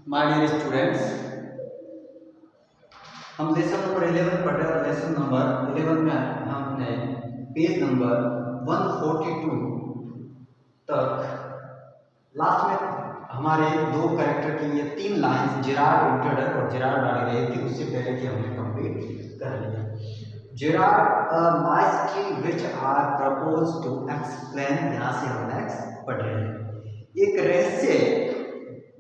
My dear students, हम lesson number 11 पढ़ रहे हैं। लेसन नंबर 11 में हमने पेज नंबर 142 तक लास्ट में हमारे दो कैरेक्टर की ये 3 लाइंस जेरार्ड इंट्रोडर और जेरार्ड डाली गई थी, उससे पहले कि हमने कंप्लीट कर लिया। Gerard mystery which are propose to explain, यहाँ से हम नेक्स्ट पढ़ रहे हैं। एक रहस्य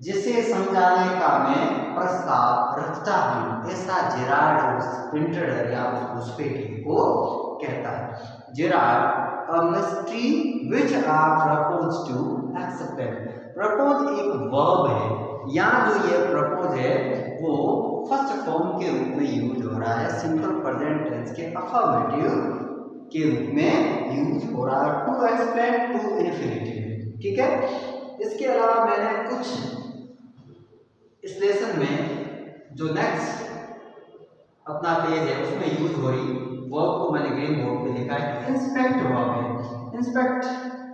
जिसे समझाने का मैं प्रस्ताव रखता हूँ, ऐसा जेरार्ड उस इंट्रोडर या उस घुसपैठी को कहता है। Gerard a mystery which are proposed to explain। Propose एक वर्ब है, यहाँ जो ये प्रपोज है वो फर्स्ट फॉर्म के रूप में यूज हो रहा है, सिंपल प्रेजेंट टेंस के अफर्मेटिव के रूप में यूज हो रहा है, टू एक्सप्लेन टू इन्फिनिटिव। ठीक है, इसके अलावा मैंने कुछ इस लेसन में जो नेक्स्ट अपना पेज है उसमें यूज हो रही वर्ब को मैंने ग्रीन बोर्ड पे लिखा है। इंस्पेक्ट वर्ब है, इंस्पेक्ट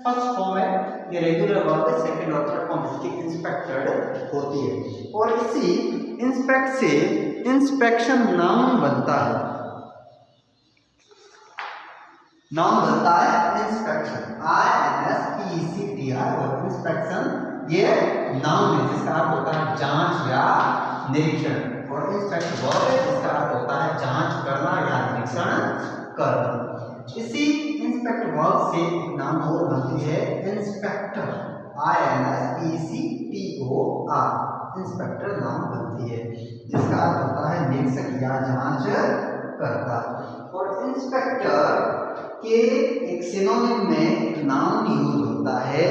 फर्स्ट फॉर्म है, ये रेगुलर वर्ब है, सेकंड और थर्ड फॉर्म इसकी इंस्पेक्टेड होती है। और इसी इंस्पेक्ट से इंस्पेक्शन नाउन बनता है, नाउन बनता है इंस्पेक्शन, INSPECTR। और इंस्पेक्शन ये नाउन है जिसका अर्थ होता है जांच या निरीक्षण, और इंस्पेक्ट वर्ब है जिसका अर्थ होता है जांच करना या निरीक्षण करना। इसी इंस्पेक्ट वर्ब से एक नाउन और बनती है इंस्पेक्टर, INSPECTOR। इंस्पेक्टर नाउन बनती है जिसका अर्थ होता है निरीक्षक या जांच करता। और इंस्पेक्टर के एक सिनोनिम में एक नाउन यूज होता है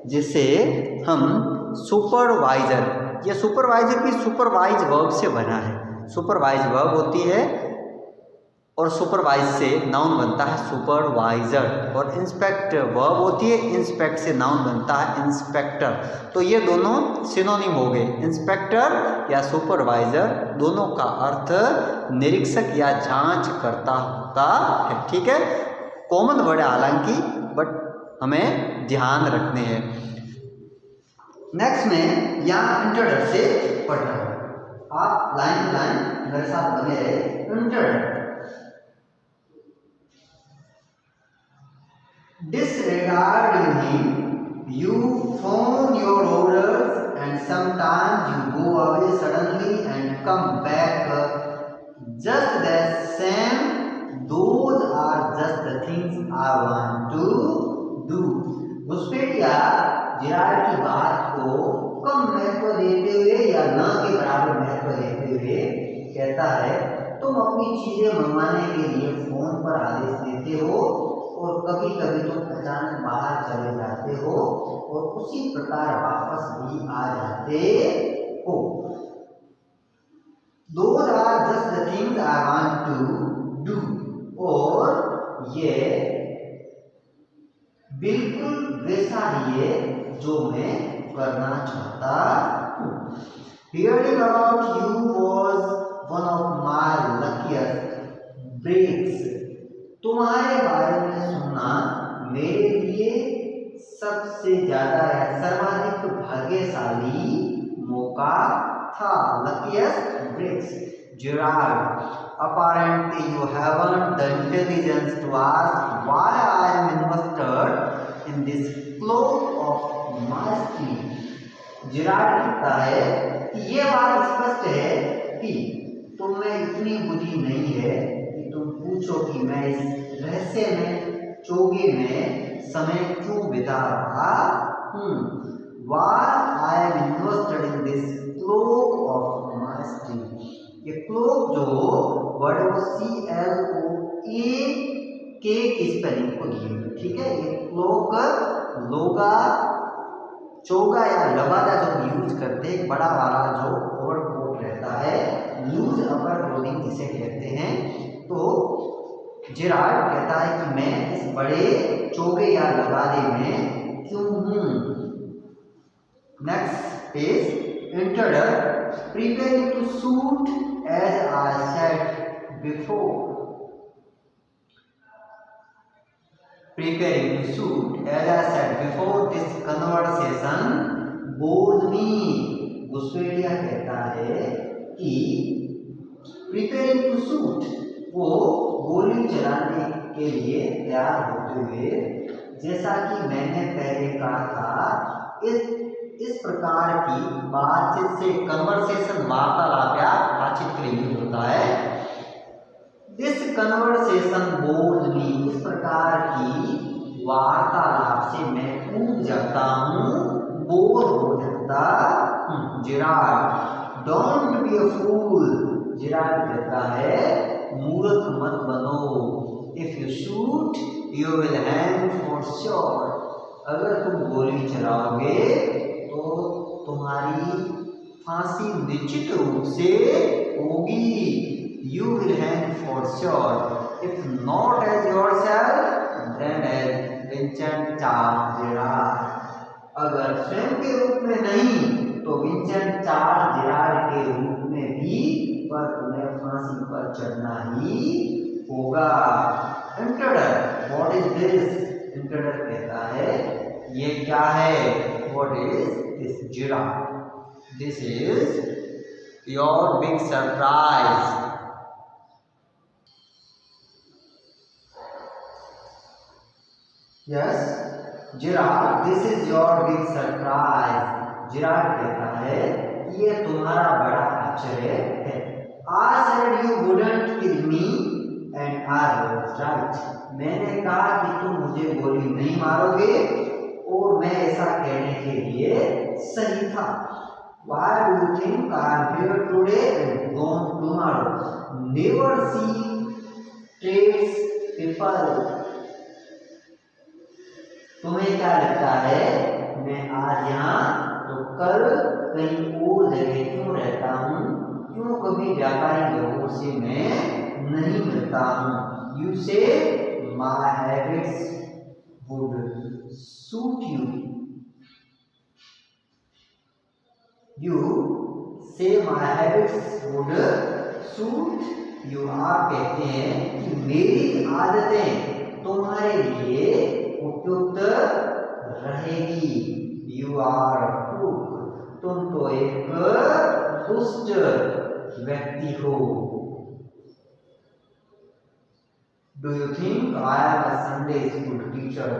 जिसे हम सुपरवाइजर, ये सुपरवाइजर भी सुपरवाइज वर्ब से बना है। सुपरवाइज वर्ब होती है और सुपरवाइज से नाउन बनता है सुपरवाइजर, और इंस्पेक्ट वर्ब होती है, इंस्पेक्ट से नाउन बनता है इंस्पेक्टर। तो ये दोनों सिनोनिम हो गए, इंस्पेक्टर या सुपरवाइजर, दोनों का अर्थ निरीक्षक या जांच करता होता है। ठीक है, कॉमन वर्ड है हालांकि, बट हमें ध्यान रखने हैं। नेक्स्ट में यहाँ इंट्रोडर से पढ़ रहे हैं, आप लाइन लाइन मेरे साथ बने रहे। Intruder, disregarding him, you phone your orders and sometimes you go away suddenly and come back just the same. Those are just the things I want to do। घुसपैठिया जेरार्ड की बात को कम महत्व देते हुए या न के बराबर महत्व देते हुए कहता है, तुम अपनी चीजें मंगवाने के लिए फोन पर आदेश देते हो और कभी कभी तुम अचानक बाहर चले जाते हो और उसी प्रकार वापस भी आ जाते हो। Those are just the things I want to do। और ये बिल्कुल वैसा ही है जो मैं करना चाहता हूँ। Hearing about you was one of my luckiest breaks। तुम्हारे बारे में सुनना मेरे लिए सबसे ज्यादा या सर्वाधिक भाग्यशाली मौका था। Luckiest breaks। Gerard, apparently you haven't the intelligence to ask why I am invested in this cloak of mystery। Gerard कहता है कि ये बात स्पष्ट है कि तुम में इतनी बुद्धि नहीं है कि तुम पूछो कि मैं इस रहस्य में चोगे में समय क्यों बिता रहा हूँ। Why I am invested in this cloak of mystery। ये क्लोक जो वर्ड है वो CLOAK की स्पेलिंग को दिए, ठीक है। ये क्लोक लोगा चोगा या लबादा जो यूज करते हैं, बड़ा वाला जो ओवरकोट रहता है, लूज अपर क्लोथिंग जिसे कहते हैं। तो जेरार्ड कहता है कि मैं इस बड़े चोगे या लबादे में क्यों हूं। Next page, intruder, preparing to shoot as I said before। Preparing to shoot as I said before, this conversation bored me। घुसपैठिया कहता है कि प्रिपेयरिंग टू शूट, वो गोली चलाने के लिए तैयार होते हुए, जैसा कि मैंने पहले कहा था, इस प्रकार की बातचीत से कन्वर्सेशन वार्तालाप या बातचीत के लिए यूज होता है। दिस कन्वर्सेशन बोर्ड मी, इस प्रकार की वार्तालाप से मैं ऊब जाता हूँ, बोर हो जाता। Gerard, don't be a fool, Gerard कहता है मूर्ख मत बनो। If you shoot you will hang for sure, अगर तुम गोली चलाओगे तो तुम्हारी फांसी निश्चित रूप से होगी। You will hang for sure. If not as yourself, then as Vincent Charles Gerard. अगर स्वयं के रूप में नहीं तो विंसेंट चार्ल्स जेरार्ड के रूप में भी, पर तुम्हें फांसी पर चढ़ना ही होगा। Intruder, what is this? Intruder कहता है ये क्या है? What is this? Gerard, this is your big surprise. Yes, Gerard, this is your big surprise. Gerard कहता है ये तुम्हारा बड़ा आश्चर्य है। I said you wouldn't kill me and I was right. मैंने कहा कि तुम मुझे गोली नहीं मारोगे और मैं ऐसा कहने के लिए सही था। Why do you think I am here today and gone tomorrow? Never see tradespeople. तुम्हें क्या लगता है मैं आज यहाँ तो कल कहीं और जगह क्यों रहता हूँ? क्यों कभी व्यापारी लोगों से मैं नहीं मिलता हूँ? You say my habits would suit you. You say my habits would suit you. आप कहते हैं कि मेरी आदतें तुम्हारे लिए उपयुक्त रहेगी। यू आर क्रूक, तुम तो एक दुष्ट व्यक्ति हो। Do you think I am a Sunday school teacher?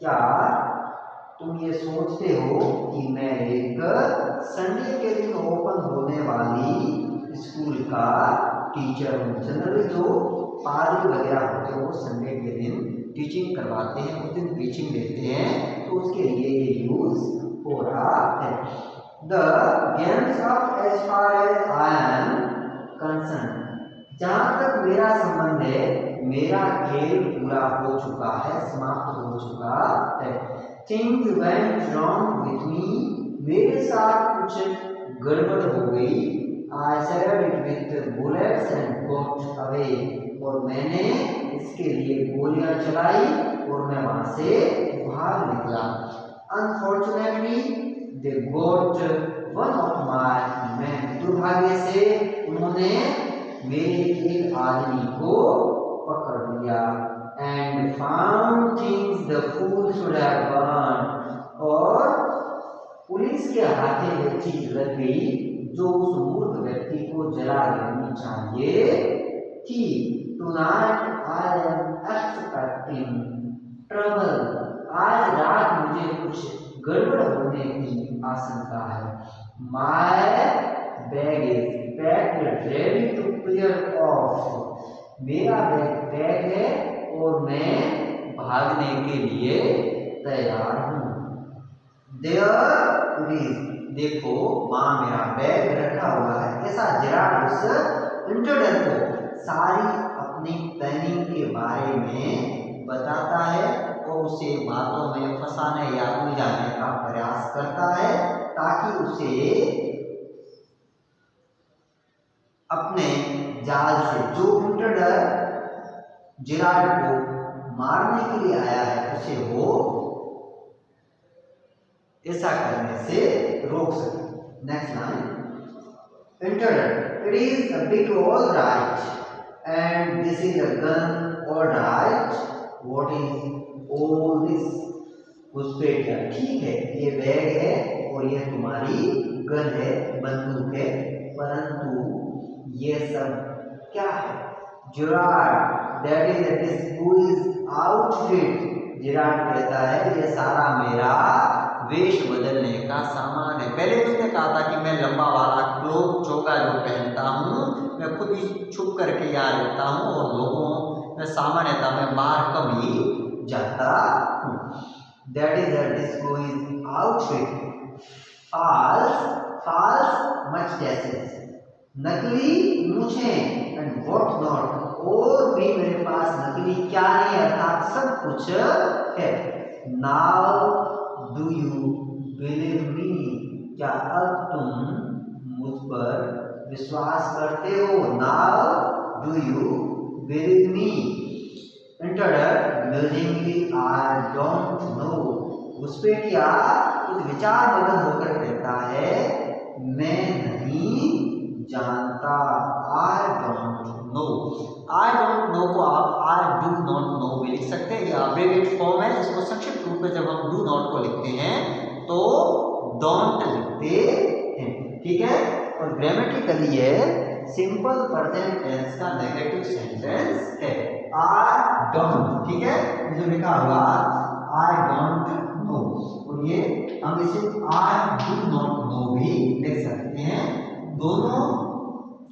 क्या तुम ये सोचते हो कि मैं एक संडे के दिन ओपन होने वाली स्कूल का टीचर हूँ? जनरली जो पादरी वगैरह होते हैं वो संडे के दिन टीचिंग करवाते हैं, उस दिन टीचिंग देते हैं, तो उसके लिए ये यूज हो रहा है। The games of age far as I am concerned, जहाँ तक मेरा संबंध है मेरा खेल पूरा हो चुका है, समाप्त हो चुका है। Things went wrong with me, मेरे साथ कुछ गड़बड़ हो गई। I shared it with bullets and got away, और मैंने इसके लिए गोलियां चलाई और मैं वहां से भाग निकला। Unfortunately they got one of my man, दुर्भाग्य से उन्होंने मेरे एक आदमी को पकड़ लिया। And found things the fool should have burn, और पुलिस के हाथे में चीज लग गई जो उस मूर्ख व्यक्ति को जला देनी चाहिए थी। Tonight I am expecting trouble. आज रात मुझे कुछ गड़बड़ होने की आशंका है। My bag is packed ready to clear off. मेरा बैग पैक है और मैं भागने के लिए तैयार हूँ। There it is. देखो वहाँ मेरा बैग रखा हुआ है। ऐसा जेरार्ड उस इंट्रोडर को सारी अपनी प्लानिंग के बारे में बताता है और उसे बातों में फंसाने या उलझाने का प्रयास करता है ताकि उसे अपने जाल से, जो इंट्रोडर जेरार्ड को मारने के लिए आया है, उसे वो ऐसा करने से रोक सके। Next line, intruder, it is a big all right and this is a gun, all right. What is all this? घुसपैठिया, ठीक है ये बैग है और ये तुम्हारी गन है, Gerard that is that is who is outfit. Gerard कहता है ये सारा मेरा वेश बदलने का सामान है। पहले उसने कहा था कि मैं लंबा वाला क्लोक चोगा जो पहनता हूँ, मैं खुद ही छुप करके यहाँ रहता हूँ और लोगों में सामान्यता में बाहर कम ही जाता हूँ। That is who is outfit. false false mustaches, नकली मूछें एंड व्हाट नॉट, और भी मेरे पास नकली क्या नहीं अर्थात सब कुछ है। Now do you believe me, क्या अब तुम मुझ पर विश्वास करते हो। Now do you believe me. Intruder musically I don't know, घुसपैठिया कुछ विचार मगन होकर कहता है मैं नहीं जानता। I don't know. I don't know को आप आई डू नॉट नो भी लिख सकते हैं, यह अब्रेविएट फॉर्म है। इसको संक्षिप्त रूप में जब हम डू नॉट को लिखते हैं तो डोंट लिखते हैं, ठीक है। और ग्रामेटिकली ये सिंपल प्रेजेंट टेंस का नेगेटिव सेंटेंस है। आई डोंट, ठीक है, जो लिखा हुआ आई डोंट नो, और ये हम इसे आई डू नॉट नो भी लिख सकते हैं। दोनों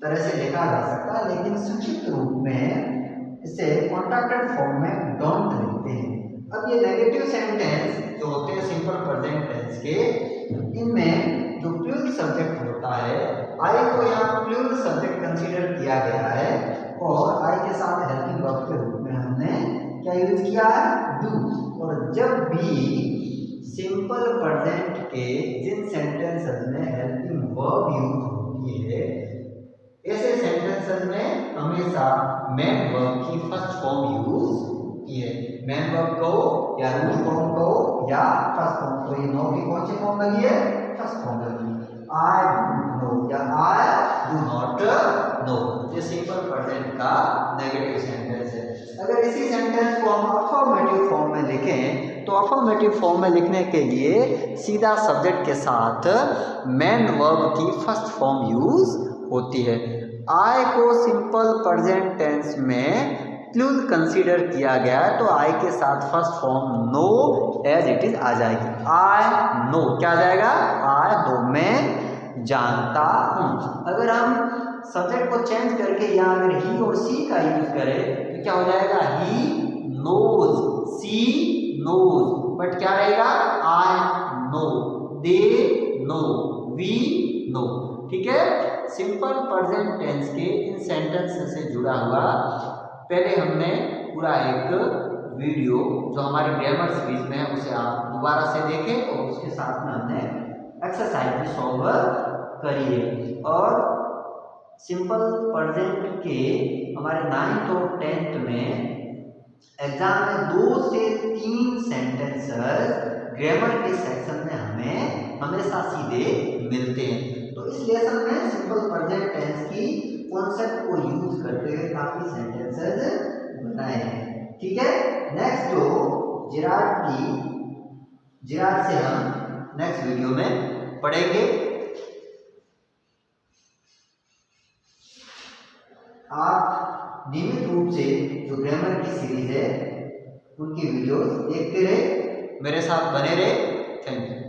तरह से लिखा जा सकता है, लेकिन संक्षिप्त रूप में इसे कॉन्ट्रैक्टेड फॉर्म में डोंट लिखते हैं। अब ये नेगेटिव सेंटेंस जो होते हैं सिंपल प्रेजेंट टेंस के, इनमें जो प्लूरल सब्जेक्ट होता है, आई को यहाँ प्लूरल सब्जेक्ट कंसीडर किया गया है और आई के साथ हेल्पिंग वर्ब के रूप में हमने क्या यूज किया है, डू। और जब भी सिंपल प्रेजेंट के जिन सेंटेंसेस में हेल्पिंग वर्ब यूज होती है, ऐसे सेंटेंसेस में हमेशा मेन वर्ब की फर्स्ट फॉर्म यूज की है। मेन वर्ब कहो या रूट फॉर्म कहो या फर्स्ट फॉर्म, तो ये नो की कौन सी फॉर्म लगी है, फर्स्ट फॉर्म लगी है। आई डू नो या आई डू नॉट नो, ये सिंपल प्रेजेंट का नेगेटिव सेंटेंस है। अगर इसी सेंटेंस को हम अफर्मेटिव फॉर्म में लिखें तो अफर्मेटिव फॉर्म में लिखने के लिए सीधा सब्जेक्ट के साथ मेन वर्ब की फर्स्ट फॉर्म यूज होती है। आई को सिंपल प्रेजेंट टेंस में प्लूरल कंसीडर किया गया है तो आई के साथ first form know as it is आ जाएगी। आई नो क्या आ जाएगा, आई नो मैं जानता हूँ। अगर हम सब्जेक्ट को चेंज करके यहाँ अगर ही और सी का यूज करें तो क्या हो जाएगा, he knows, she knows, but क्या रहेगा, I know, they know, we know, ठीक है। सिंपल प्रेजेंट टेंस के इन सेंटेंस से जुड़ा हुआ पहले हमने पूरा एक वीडियो जो हमारी ग्रामर सीरीज में है उसे आप दोबारा से देखें और उसके साथ में हमने एक्सरसाइज भी सॉल्व करी है। और सिंपल प्रेजेंट के हमारे 9th और 10th में एग्जाम में 2 से 3 सेंटेंसेस ग्रामर के सेक्शन में हमें हमेशा सीधे मिलते हैं। तो इस लेसन में सिंपल प्रेजेंट टेंस की कॉन्सेप्ट को यूज करते हुए काफी सेंटेंसेस बनाए हैं, ठीक है। नेक्स्ट जो जिराड से हम नेक्स्ट वीडियो में पढ़ेंगे। आप नियमित रूप से जो ग्रामर की सीरीज है उनकी वीडियोस देखते रहे, मेरे साथ बने रहे। Thank you.